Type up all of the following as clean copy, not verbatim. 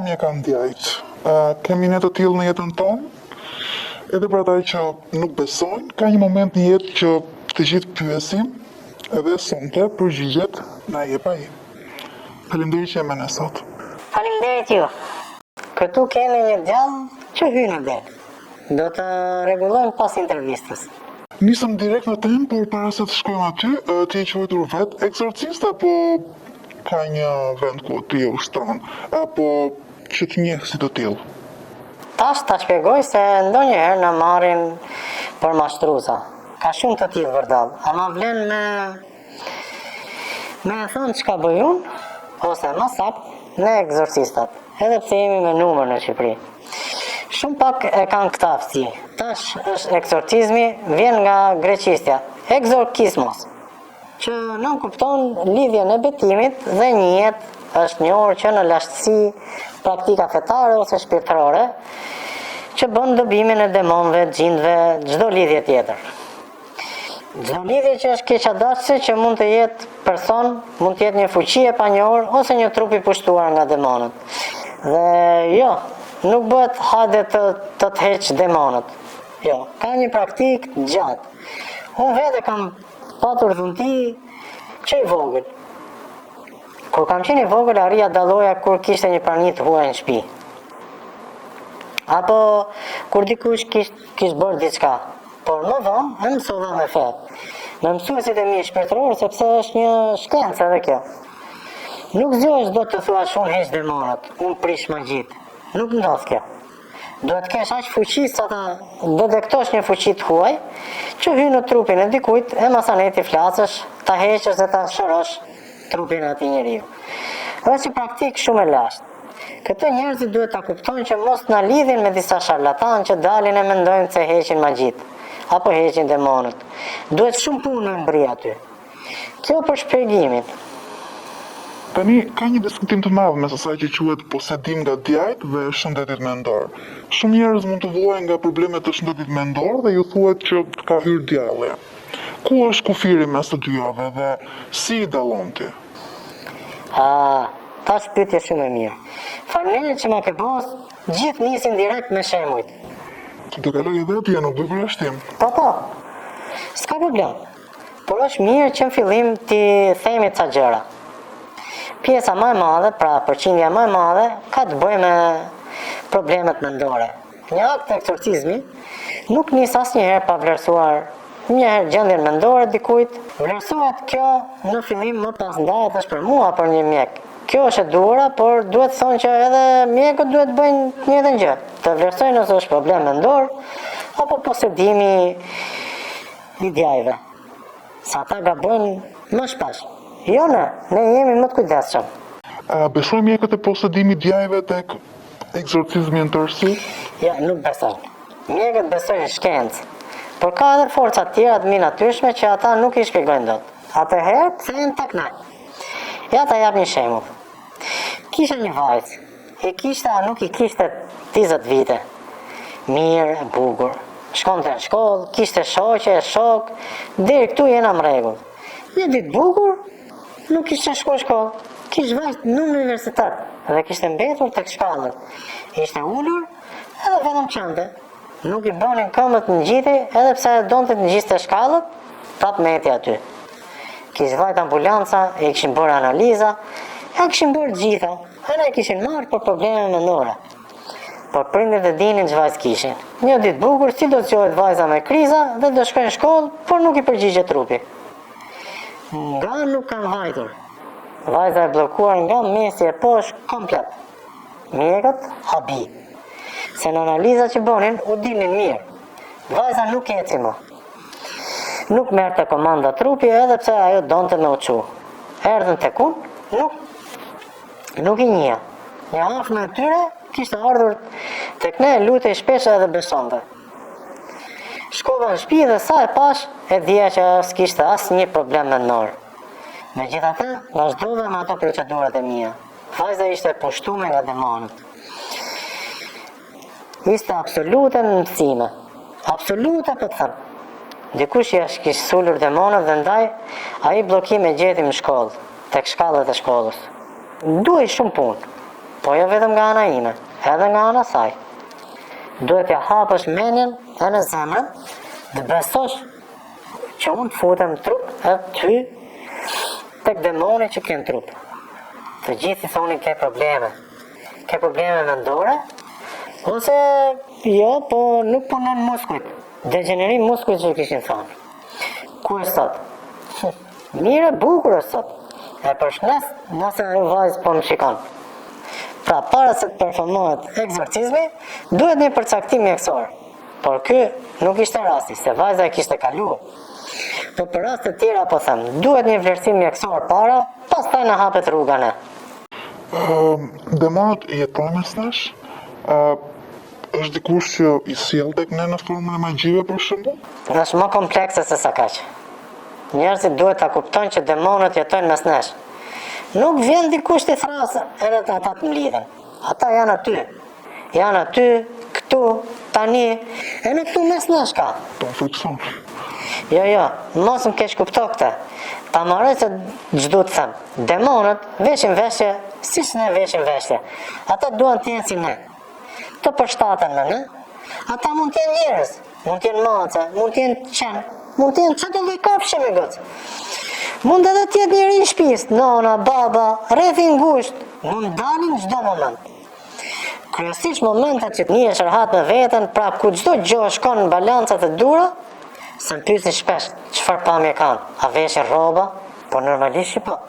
Tani e kam djajt. Kemi ne të tillë në jetën tonë, edhe për ata që nuk besojnë, ka një moment në jetë që të gjithë pyesim, edhe sonte përgjigjet na jep ai. Faleminderit që e më në sot. Faleminderit ju. Këtu keni një djalë që hyn në del. Do të rregullojmë pas intervistës. Nisëm direkt në temë, por para se të shkojmë aty, ti e quajtur vetë eksorcist apo ka një vend ku ti e ushtron, apo që të njeh si të tillë? Tash ta shpjegoj se ndonjëherë na marrin për mashtruesa. Ka shumë të tillë vërdall, ama vlen me thonë çka bëj unë, ose më saktë ne eksorcistat, edhe pse jemi me numër në Shqipëri. Shumë pak e kanë këtë aftësi. Tash është eksorcizmi, vjen nga greqistja, exorkismos, që nuk kupton lidhjen e betimit dhe njihet, është njohur që në lashtësi, praktika fetare ose shpirtërore, që bën dobimin e demonëve, xhindëve, çdo lidhje tjetër. Çdo lidhje që është keqadashtëse që mund të jetë person, mund të jetë një fuqi e panjohur ose një trup i pushtuar nga demonët. Dhe jo, nuk bëhet hajde të heq demonët. Jo, ka një praktik gjatë. Unë vetë kam patur dhunti që i vogël. Kur kam qenë i vogël, arria dalloja kur kishte një prani të huaj në shtëpi. Apo kur dikush kish bërë diçka. Por më vonë e mësova me fet. Me mësuesit e mi shpirtëror, sepse është një shkencë edhe kjo. Nuk zgjohesh do të thua shumë heq demonët, unë prish magjit. Nuk ndodh kjo. Duhet kesh aq fuqi sa ta detektosh një fuqi të huaj, që hyn në trupin e dikujt, e masaneti flasësh, ta heqësh dhe ta shërosh trupin e atij njeriu. Është një praktik shumë e lashtë. Këtë njerëzit duhet ta kuptojnë që mos na lidhin me disa sharlatanë që dalin e mendojnë se heqin magjit, apo heqin demonët. Duhet shumë punë në mbri aty. Kjo për shpjegimin. Tani, ka një diskutim të madh mes asaj që quhet posedim nga djajt dhe shëndetit mendor. Shumë njerëz mund të vuajnë nga problemet të shëndetit mendor dhe ju thuhet që ka hyrë djalli. Ku është kufiri mes të dyjave dhe si i dallon ti? Tash pyetje shumë e mirë. Falënderit që ma ke bos, gjithë nisin direkt me shemujt. Do kaloj edhe atje, nuk bëj përjashtim. Po, s'ka problem. Por është mirë që në fillim ti themi ca gjëra. Pjesa më e madhe, pra përqindja më e madhe, ka të bëjë me problemet mendore. Një akt eksorcizmi nuk nis asnjëherë pa vlerësuar njëherë gjendjen mendore dikujt. Vlerësohet kjo në fillim, më pas ndahet është për mua, për një mjek. Kjo është e duhura, por duhet thonë që edhe mjekët duhet bëjnë një njëjtën gjë. Të vlerësojnë nëse është problem mendor apo posedimi i djajve. Sa ata gabojnë më shpesh. Jo ne jemi më të kujdesshëm. Besoj mjekët e posedimit djajve tek eksorcizmi në tërësi? Ja, nuk besojnë. Mjekët besojnë shkencë. Por ka edhe forca tjera të minatyrshme që ata nuk i shpjegojnë dot. Atëherë kthehen tek ne. Ja ta jap një shembull. Kisha një vajzë. Nuk i kishte 20 vite. Mirë, e bukur. Shkonte në shkollë, kishte shoqe, shok, deri këtu jena në rregull. Një ditë bukur, nuk kishte shkuar në shkollë. Kishte vajzë në universitet dhe kishte mbetur tek shkallët. Ishte ulur edhe vetëm çante. Nuk i bënin këmbët në ngjiti, edhe pse donte të ngjiste shkallët, prap meti aty. Kishte vajt ambulanca, e kishin bërë analiza, e kishin bërë gjitha, e kishin marrë për probleme mendore. Por prindërit e dinin ç'vajzë kishin. Një ditë bukur, si do të qohet vajza me kriza dhe do shkojnë në shkollë, por nuk i përgjigje trupi. Nga nuk kanë vajtur. Vajza e bllokuar nga mesi e poshtë komplet. Mjekët habi. Se në analiza që bënin, u dinin mirë. Vajza nuk eci më. Nuk merrte komanda trupi edhe pse ajo donte me u çu. Erdhën tek unë, nuk i njeh. Një afër e tyre kishte ardhur tek ne, lutej shpesh edhe besonte. Shkova në shtëpi dhe sa e pash, e dija që s'kishte asnjë problem mendor. Megjithatë, vazhdova me ato procedurat e mia. Vajza ishte pushtuar nga demonët. Ishte absolute në mësime. Absolute po të them. Dikush që kishte sulur demonët dhe ndaj ai bllokim e gjeti në shkollë, tek shkallët e shkollës. Duhej shumë punë. po jo vetëm nga ana ime, edhe nga ana saj. Duhet ja hapësh mendjen e në zemrën dhe besosh që unë të futem në trup e ty tek demoni që ke në trup. Të gjithë i thoni ke probleme mendore, ose jo, po nuk punon muskujt, degenerim muskujt që kishin thonë. Ku është sot? Mire, bukur është sot. E përshnes, nëse ajo vajzë po më shikon. Pra, para se të performohet egzorcizmi, duhet një përcaktim mjekësor. Por ky nuk ishte rasti, se vajza e kishte kaluar. Po për raste të tjera, po them, duhet një vlerësim mjekësor para, pastaj na hapet rruga ne. Demonët jetojnë mes nesh? Është dikush që i sjell tek ne në formën e magjive për shembull? Është më komplekse se sa kaq. Njerëzit duhet ta kuptojnë që demonët jetojnë mes nesh. Nuk vjen dikush të thrasë edhe ata të mlidhen. Ata janë aty. Janë aty, këtu, tani, e në këtu mes nesh ka. Po fikson. Jo, mos më keq kupto këtë. Ta marrë se çdo të them. Demonët veshin veshje, siç ne veshim veshje. Ata duan të jenë si ne. Të përshtaten me ne. Ata mund të jenë njerëz, mund të jenë mace, mund të jenë qenë, mund të jenë çdo lloj kafshë me gocë. Mund edhe të jetë njëri i shtëpisë, nona, baba, rrethi i ngushtë, mund dalin çdo moment. Kryesisht momentet që një është rahat me veten, pra ku çdo gjë shkon në balancat e dura, se më pyesin shpesh çfarë pamje kanë, a veshin rroba, po normalisht po.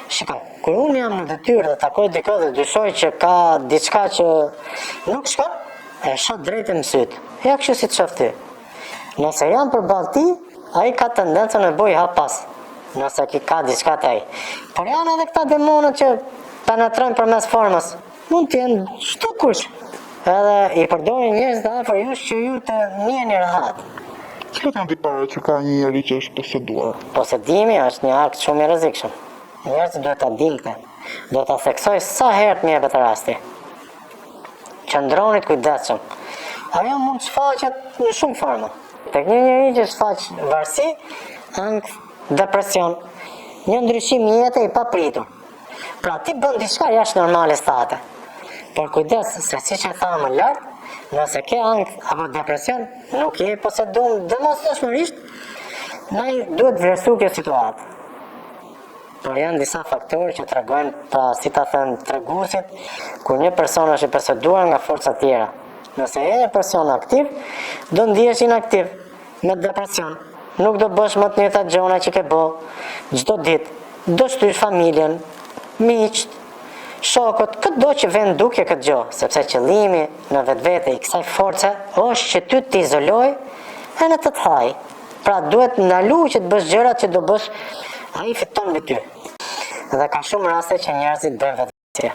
Shikoj, kur unë jam në detyrë dhe takoj dikë dhe dyshoj që ka diçka që nuk shkon, e shoh drejt në syt. Ja kështu si të shoh ty. Nëse jam përballë ti, ai ka tendencën e bëj hap pas. Nëse ka diçka te ai. Por janë edhe këta demonët që penetrojnë përmes formës. Mund të jenë çdo kush. Edhe i përdorin njerëz të afër jush që ju të njiheni rehat. Cilat janë tipare që ka një njeri që është poseduar? Posedimi është një akt shumë i rrezikshëm. Njerëzit duhet ta dinë këtë. Do ta theksoj sa herë më jepet rasti. Qëndroni të kujdesshëm. Ajo mund të shfaqet në shumë forma. Tek një njeri që shfaq varësi, ankth, depresion, një ndryshim jete i papritur. Pra ti bën diçka jashtë normale state. Por kujdes se siç e thamë më lart, nëse ke ankth apo depresion, nuk je poseduar domosdoshmërisht, ne duhet vlerësu kjo situatë. Por janë disa faktorë që tregojnë, pra si ta them, treguesit, ku një person është i poseduar nga forca tjera. Nëse je një person aktiv, do ndihesh inaktiv, me depresion. Nuk do bësh më të njëjtat gjëra që ke bë çdo ditë. Do shtysh familjen, miqt, shokët, çdo që vjen duke këtë gjë, sepse qëllimi në vetvete i kësaj force është që ty të izoloj e në të thaj. Pra duhet ndalu që të bësh gjërat që do bësh, ai fiton me ty. Dhe ka shumë raste që njerëzit bëjnë vetësi,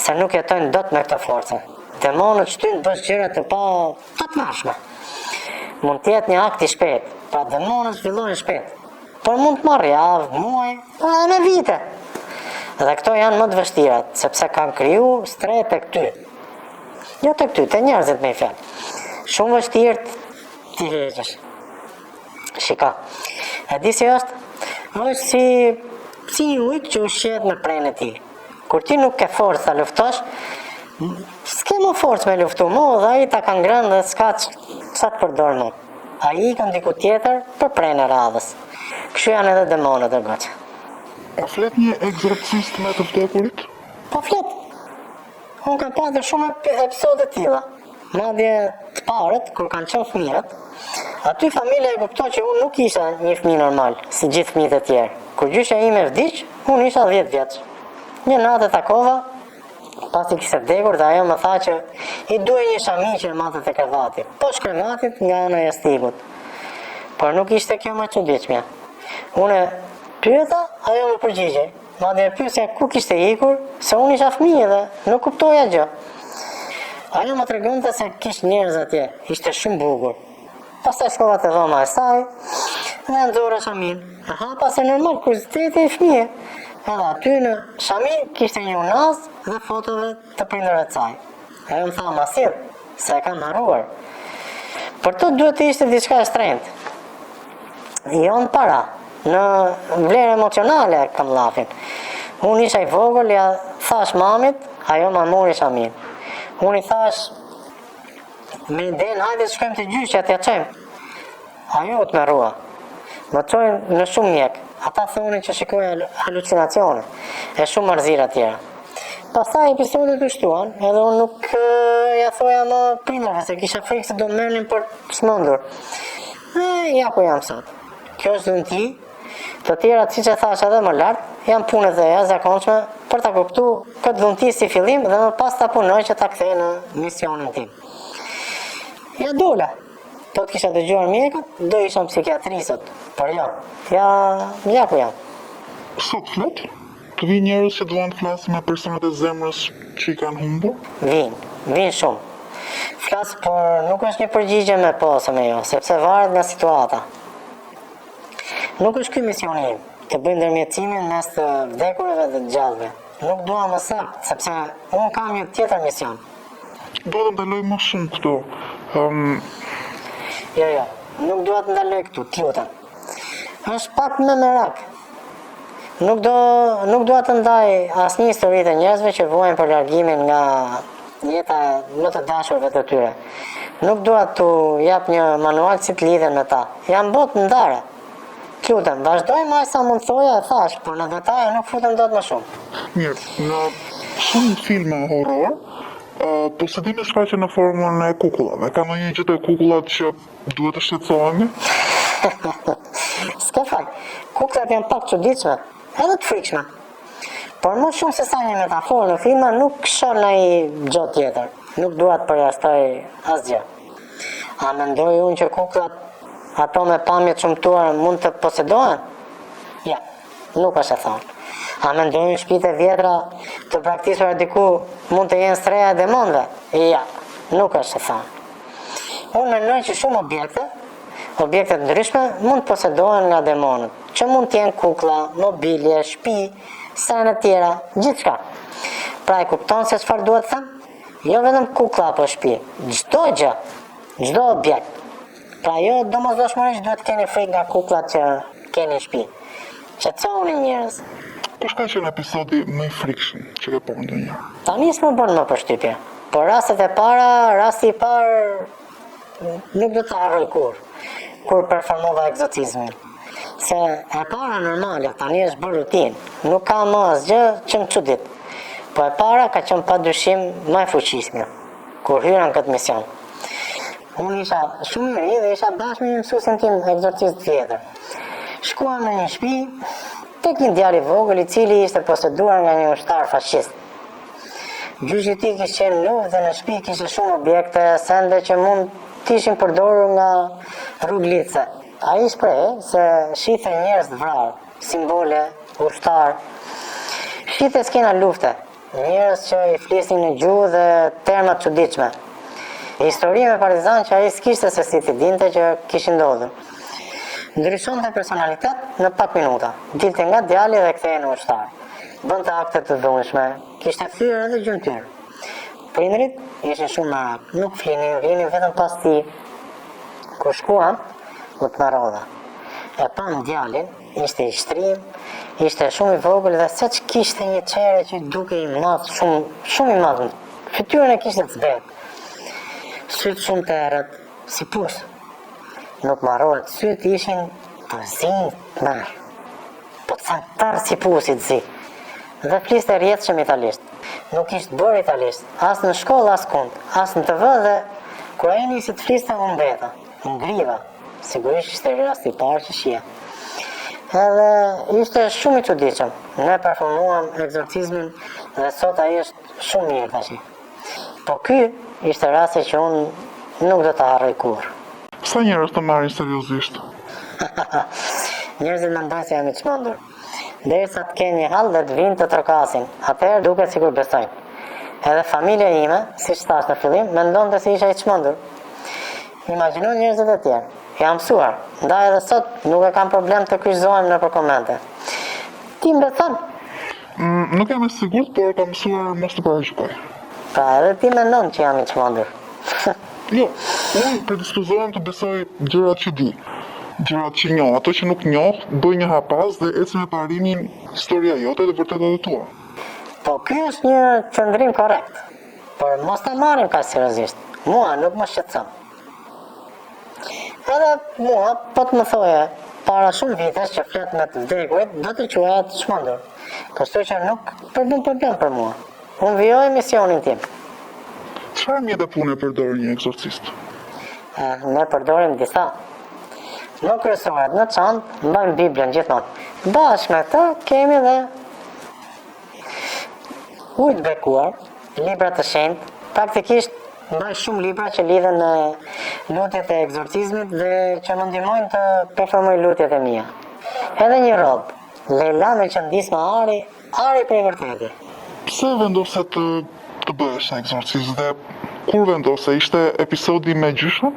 se nuk jetojnë dot me këtë forcë. Demonët shtyjnë bësh gjëra të patmashme. Mund të jetë një akt i shpejt, pra demonët zhvillojnë shpejt. Por mund të marrë javë, muaj, edhe vite. Dhe këto janë më të vështirat, sepse kanë kriju stres tek ty. Jo tek ty, te njerëzit me i fjalë. Shumë vështirë ti heqësh. Shika, e di si është si një ujk që ushqet me prenë e ti. Kur ti nuk ke forcë ta luftosh, s'ke më forcë me luftu mu, dhe ai ta ka ngrënë dhe s'ka ç'a të përdor mu. Ai ka diku tjetër për prenë e radhës. Kështu janë edhe demonët e goxha. A flet një egzorcist me të vdekurit? Po flet. Unë kam pasur shumë episode të tilla. Madje të parët, kur kanë qenë fëmijët, aty familja e kuptoi që unë nuk isha një fëmijë normal, si gjithë fëmijët e tjerë. Kur gjyshja ime vdiq, unë isha 10 vjeç. Një natë takova, pasi kishte vdekur dhe ajo më tha që i duhej një shami që e mathe te krevati. Poshtë krevatit nga ana e jastikut. Por nuk ishte kjo më çuditshme. Unë pyeta, ajo më përgjigjej. Madje pyesja ku kishte ikur, se unë isha fëmijë dhe nuk kuptoja gjë. Ajo më tregonte se kishte njerëz atje, ishte shumë bukur. Pastaj shkova te dhoma e saj dhe nxorra shamin. E hapa se normal kurioziteti i fëmijë. Edhe aty në shami kishte një unaz dhe fotove të prindërve të saj. Ajo më tha masil, se e kam harruar. Por të duhet të ishte diçka e shtrenjtë. Jo në para, në vlerë emocionale kam llafin. Unë isha i vogël, ja thash mamit, ajo ma mori Shamin. Unë i thash, me idenë, hajde të shkojmë të gjyqja, t'ja qojmë. Ajo të merrua. Më qojnë në shumë mjek. Ata thonin që shikoja halucinacione e shumë marzira tjera. Pastaj episodet u shtuan, edhe unë nuk ja thoja më prindërve se kisha frikë se do merrnin për çmendur. Ja ku jam sot. Kjo është dhunti. Të tjerat, siç e thash edhe më lart, janë punët e jashtëzakonshme për ta kuptuar këtë dhunti si fillim dhe më pas ta punoj që ta kthej në misionin tim. Ja dola. Po të kisha dëgjuar mjekët, do isha në psikiatri sot. Por jo, ja ku jam. Sot flet? Të vi njerëz që duan të flasin me personat e zemrës që i kanë humbur? Vinë shumë. Flas, por nuk është një përgjigje me po ose me jo, sepse varet nga situata. Nuk është ky misioni im, të bëj ndërmjetësimin mes të vdekurve dhe të gjallëve. Nuk dua më sakt, sepse unë kam një tjetër mision. Do të ndaloj më shumë këto. Jo, nuk dua të ndaloj këtu, t'lutem. Është pak më merak. Nuk dua të ndaj asnjë histori të njerëzve që vuajnë për largimin nga jeta më të dashurve të tyre. Nuk dua t'u jap një manual si të lidhen me ta. Jam botë ndare. Lutem, vazhdojmë aq sa mund thoja e thash, por në detaje nuk futem dot më shumë. Mirë, në shumë filma horror, posedimi shfaqet në formën e kukullave. Ka ndonjë gjë të kukullat që duhet të shqetësohemi? S'ke fal, kukullat janë pak çuditshme, edhe të frikshme. Por më shumë se sa një metaforë në filma nuk shoh ndonjë gjë tjetër. Nuk dua të përjashtoj asgjë. A mendoj unë që kukullat ato me pamje të shumtuar mund të posedohen? Ja, nuk është e thonë. A mendojnë shtëpitë e vjetra të praktisura diku mund të jenë streja e demonëve? Ja, nuk është e thonë. Unë mendoj që shumë objekte të ndryshme mund të posedohen nga demonët, që mund të jenë kukulla, mobilje, shtëpi, sene tjera, gjithçka. Pra e kupton se çfarë duhet të them? Jo vetëm kukulla apo shtëpi, çdo gjë, çdo objekt. Pra jo domosdoshmërisht duhet keni frikë nga kukullat që keni në shtëpi. Qetësoni njerëz. Kush ka qenë episodi më i frikshëm që ke parë ndonjëherë? Tani s'më bën më përshtypje. Por rasti i parë nuk do të harroj kur performova egzorcizmin. Se e para normale, tani është bërë rutinë. Nuk ka më asgjë që më çudit. Po e para ka qenë padyshim më e fuqishme kur hyra në këtë mision. Unë isha shumë i ri dhe isha bashkë me një mësuesin tim egzorcist tjetër. Shkuam në një shtëpi tek një djalë i vogël i cili ishte poseduar nga një ushtar fashist. Gjyshi i tij kishte qenë luftë dhe në shtëpi kishte shumë objekte sende që mund të ishin përdorur nga rruglice. Ai shpreh se shitej njerëz të vrarë, simbole, ushtar. Shitej skena lufte, njerëz që i flisnin në gjuhë dhe terma të çuditshme. Historia me partizan që ai s'kishte se si t'i dinte që kishin ndodhur. Ndryshonte personalitet në pak minuta. Dilte nga djali dhe kthehej në ushtar. Bënte akte të dhunshme, kishte fytyrë edhe gjymtyr. Prindrit ishin shumë merak, nuk vinin vetëm pas tij. Kur shkuam, u të marrova. E pam djalin, ishte i shtrim, ishte shumë i vogël dhe saç kishte një çere që dukej i madh, shumë i madh. Fytyrën e kishte të zbet. Sytë shumë të erët, si pusë. Nuk marrojt, sytë ishin të zinë të mërë. Po të santarë si pusit zi. Dhe fliste rjetëshëm italisht. Nuk ishte bërë italisht, as në shkollë, as kund, as në TV dhe kur ai nisi të fliste unë mbeta, ngriva. Sigurisht ishte rasti i parë që shija. Edhe ishte shumë i çuditshëm. Ne performuam egzorcizmin dhe sot ai është shumë mirë tash. Po ky ishte rasti që unë nuk do të harroj kurrë. Sa njerëz të marrin seriozisht? Njerëzit mendojnë se jam i çmendur. Derisa të kenë një hall dhe të vinë të trokasin, atëherë duket sikur besojnë. Edhe familja ime, siç thash në fillim, mendonte se isha i çmendur. Imagjino njerëzit e tjerë. Jam mësuar, ndaj edhe sot nuk e kam problem të kryqëzohem nëpër komente. Ti më beson? Nuk jam e sigurt, por kam mësuar mos të paraqitoj. Pra edhe ti mendon që jam i çmendur. Jo, unë predispozohem të besoj gjërat që di. Gjërat që njoh, ato që nuk njoh, bëj një hapas dhe ecë me parimin historia jote dhe vërtetat e tua. Po ky është një qëndrim korrekt, por mos ta marrim kaq seriozisht. Mua nuk më shqetëson. Edhe mua, po të më thoje, para shumë vitesh që flet me të vdekurit, do të quhet çmendur. Kështu që nuk përbën problem për mua. Unë vijoj misionin tim. Çfarë mjete pune përdor një eksorcist? Ne përdorim disa. Në kryesoret në çantë mbajmë Biblën gjithmonë. Bashkë me këtë kemi edhe ujë të bekuar, libra të shenjtë, praktikisht mbaj shumë libra që lidhen në lutjet e egzorcizmit dhe që më ndihmojnë të performoj lutjet e mia. Edhe një rrob, Leila me qëndisma ari për vërtetë. Pse vendose të bëhesh një eksorcist dhe kur vendose? Ishte episodi me gjyshën?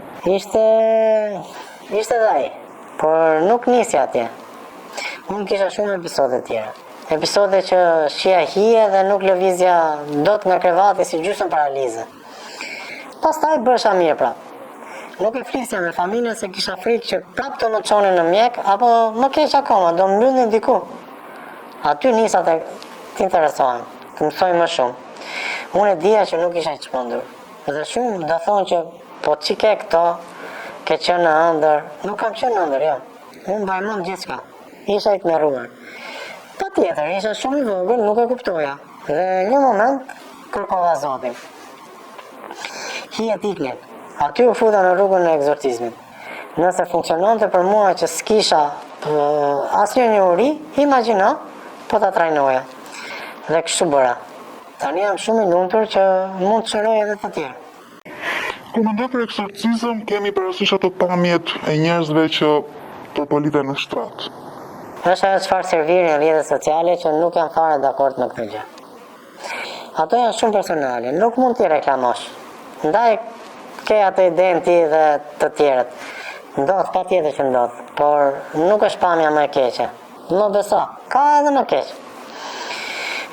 Ishte dhe ai, por nuk nisi atje. Unë kisha shumë episode tjera. Episode që shija hije dhe nuk lëvizja dot nga krevati si gjysmë paralize. Pastaj bësha mirë prap. Nuk e flisja me familjen se kisha frikë që prap të më çonin në mjek apo më keq akoma do mbyllnin diku. Aty nisa të interesohem, të mësoj më shumë. Unë e dija që nuk isha i çmendur. Dhe shumë do thonë që po çike këto ke qenë në ëndër. Nuk kam qenë në ëndër, jo. Unë mbaj mend gjithçka. Isha i tmerruar. Patjetër, isha shumë i vogël, nuk e kuptoja. Dhe një moment kërkova Zotin. Hijet iknin. Aty u futa në rrugën e egzorcizmit. Nëse funksiononte për mua që s'kisha asnjë njohuri, imagjino, po ta trajnoja. Dhe kështu bëra. Tani jam shumë i lumtur që mund të shëroj edhe të tjerë. Kur mendoj për eksorcizëm, kemi parasysh ato pamjet e njerëzve që përpoliten në shtrat. Është ajo çfarë serviri në rrjetet sociale që nuk jam fare dakord me këtë gjë. Ato janë shumë personale, nuk mund t'i reklamosh. Ndaj ke atë idenë ti dhe të tjerët. Ndodh, patjetër që ndodh, por nuk është pamja më e keqe. Më beso, ka edhe më keq.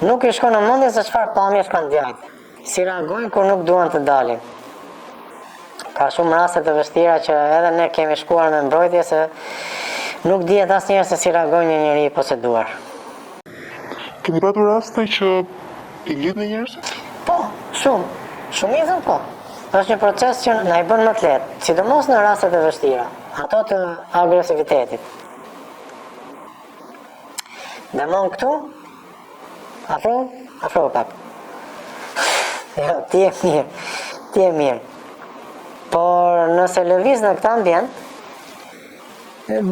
Nuk i shkon në mendje se çfarë pamje shkon djajt. Si reagojnë kur nuk duan të dalin. Ka shumë raste të vështira që edhe ne kemi shkuar me mbrojtje se nuk dihet asnjëherë se si reagojnë një njeri i poseduar. Keni patur raste që i lidhni njerëzit? Po, shumë. Shumicën po. Është një proces që na i bën më të lehtë, sidomos në rastet e vështira, ato të agresivitetit. Demon këtu? Afro pak. Jo, ti e mirë. Por nëse lëviz në këtë ambient,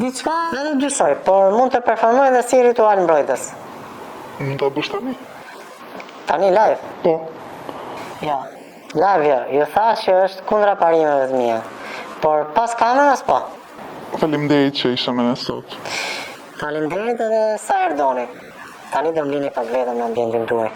diçka edhe dyshoj, por mund të performoj edhe si ritual mbrojtës. Mund ta bësh tani? Tani live? Po. Jo, live jo. Ju thash që është kundra parimeve të mia. Por pas kamerës po. Faleminderit që isha me ne sot. Faleminderit edhe sa erdhoni. Tani do mlini pak vetëm në ambientin tuaj.